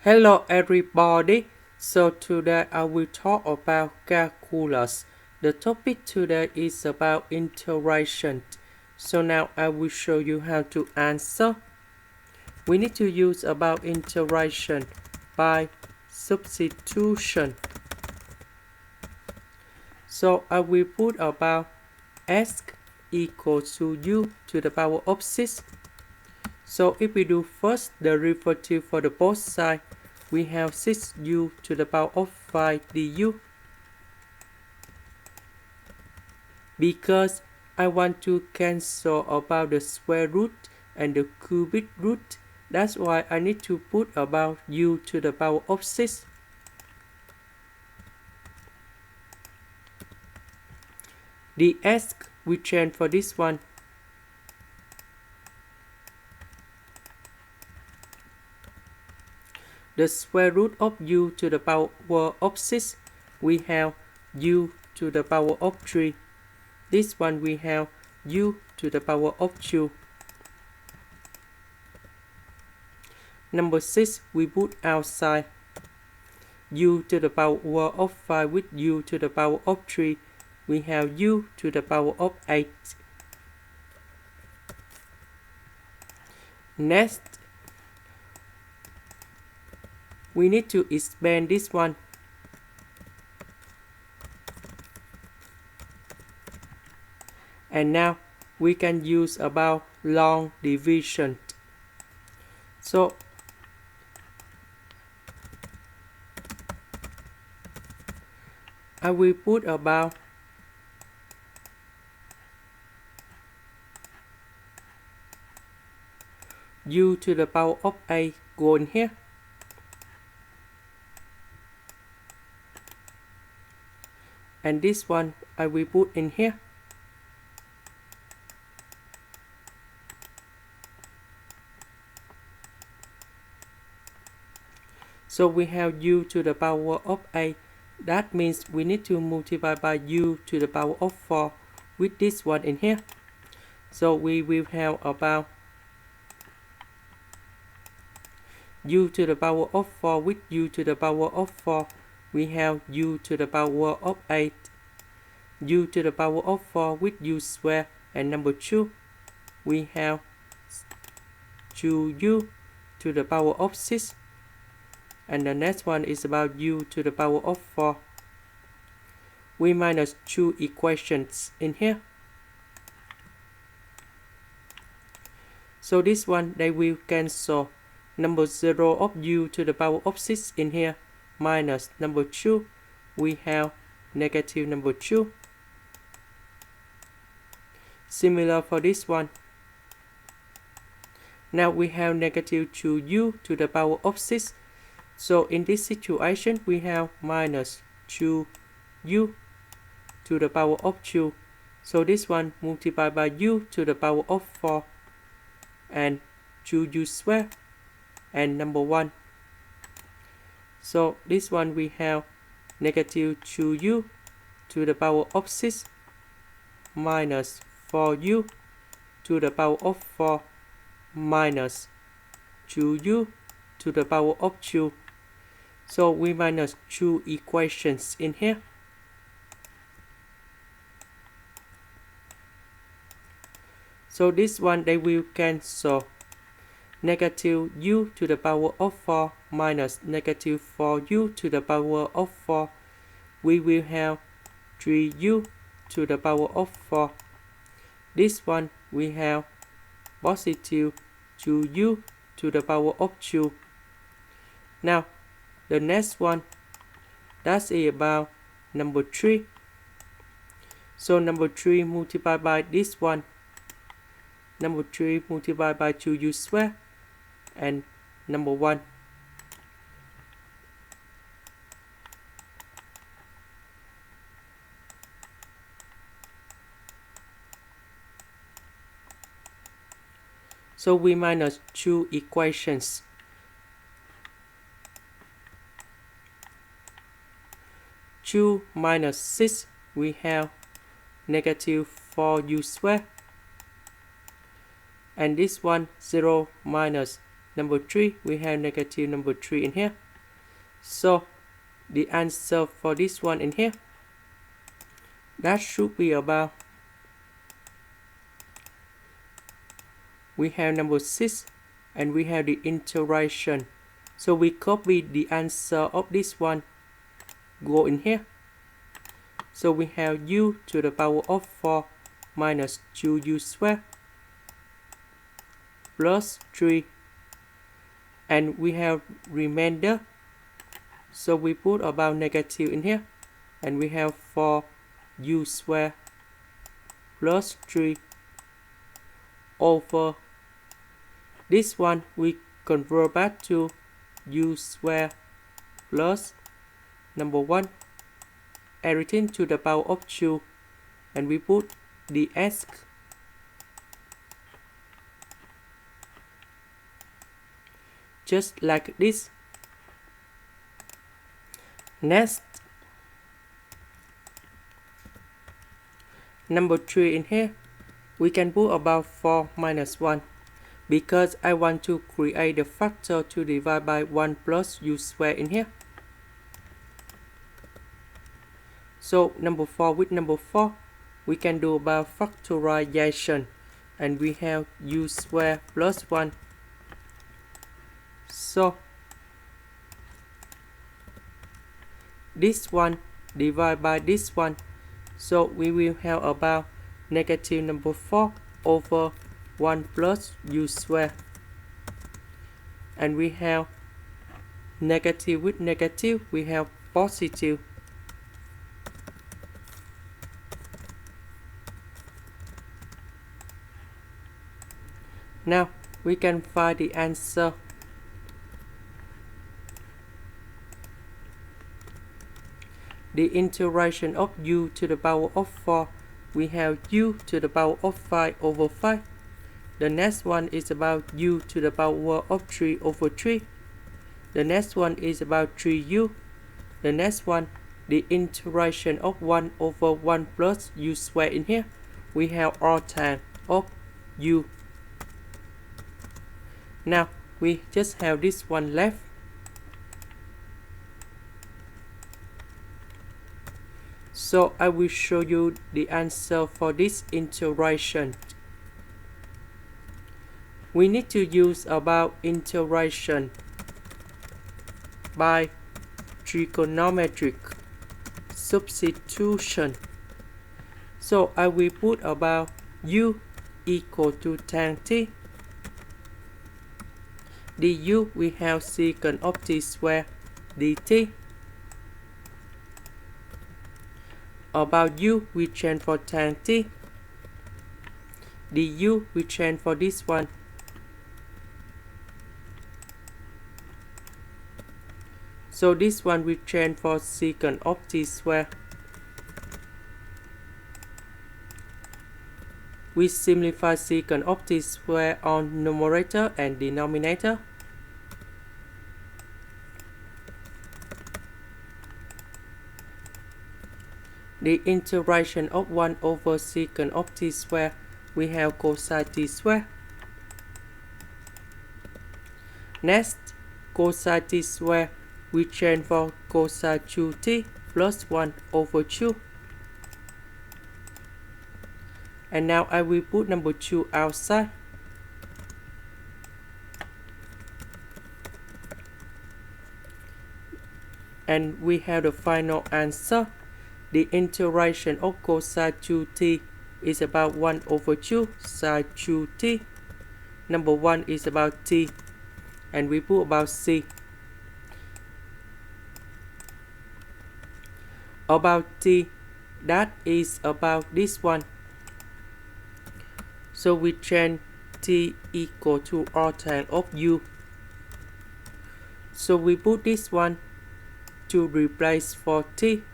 Hello everybody, so today I will talk about calculus. The topic today is about integration. So now I will show you how to answer. We need to use about integration by substitution. So I will put about s equals to u to the power of 6. So if we do first derivative for the both sides, we have 6u to the power of 5 du. Because I want to cancel about the square root and the cubic root, that's why I need to put about u to the power of 6. The s we change for this one. The square root of u to the power of 6, we have u to the power of 3. This one we have u to the power of 2. Number 6 we put outside. U to the power of 5 with u to the power of 3. We have u to the power of 8. Next, we need to expand this one. And now we can use about long division. So I will put about u to the power of 8 go in here. And this one I will put in here. So we have u to the power of 8. That means we need to multiply by u to the power of 4 with this one in here. So we will have about u to the power of 4 with u to the power of 4. We have u to the power of 8. U to the power of 4 with u square. And number 2, we have 2u to the power of 6. And the next one is about u to the power of 4. We minus 2 equations in here. So this one, they will cancel. Number 0 of u to the power of 6 in here. Minus number 2. We have negative number 2. Similar for this one. Now we have negative 2u to the power of 6. So in this situation, we have minus 2u to the power of 2. So this one multiplied by u to the power of 4. And 2u square. And number 1. So this one we have negative 2u to the power of 6 minus 4u to the power of 4 minus 2u to the power of 2. So we minus 2 equations in here. So this one they will cancel. Negative u to the power of 4 minus negative 4u to the power of 4. We will have 3u to the power of 4. This one we have positive 2u to the power of 2. Now the next one, that's about number 3. So number 3 multiplied by this one. Number 3 multiplied by 2u square. And number 1. So we minus 2 equations. Two minus 6, we have negative 4u square. And this one 0 minus number 3, we have negative number 3 in here. So the answer for this one in here, that should be about, we have number 6 and we have the interaction. So we copy the answer of this one, go in here. So we have u to the power of 4 minus 2u squared plus 3. And we have remainder. So we put about negative in here. And we have 4u squared plus 3 over this one we convert back to u squared plus number 1 everything to the power of 2, and we put the s just like this. Next, number 3 in here, we can put about 4 minus 1 because I want to create the factor to divide by 1 plus u squared in here. So number 4 with number 4, we can do about factorization, and we have u squared plus 1. So this one divided by this one, so we will have about negative number 4 over 1 plus u squared, and we have negative with negative, we have positive. Now we can find the answer. The integration of u to the power of 4, we have u to the power of 5 over 5. The next one is about u to the power of 3 over 3. The next one is about 3u. The next one, the integration of 1 over 1 plus u squared in here. We have arctan of u. Now we just have this one left. So I will show you the answer for this integration. We need to use about integration by trigonometric substitution. So I will put about u equal to tan t. Du we have secant of t squared dt. About u we change for tan t. Du we change for this one. So this one we change for secant of t squared. We simplify secant of t squared on numerator and denominator. The integration of 1 over secant of t squared, we have cosine t squared. Next, cosine t squared, we change for cosine 2t plus 1 over 2. And now I will put number 2 outside. And we have the final answer. The integration of cosine 2t is about 1 over 2 sine 2t. Number 1 is about t. And we put about c. About t, that is about this one. So we change t equal to arctan of u. So we put this one to replace for t.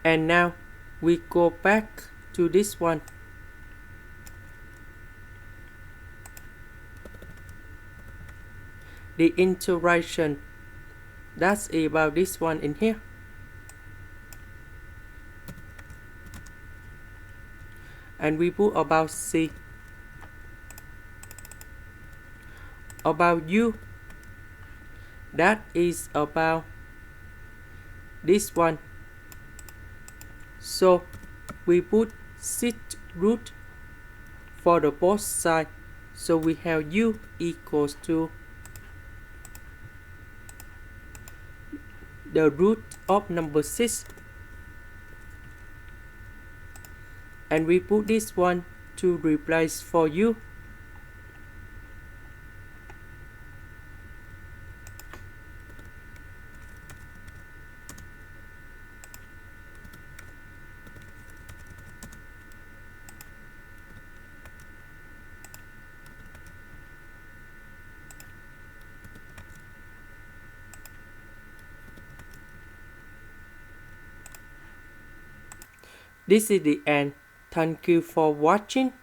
And now we go back to this one. The integration, that's about this one in here. and we put about C. About U, that is about this one. So we put 6 root for the both sides. So we have U equals to the root of number 6. And we put this one to replace for U. This is the end. Thank you for watching.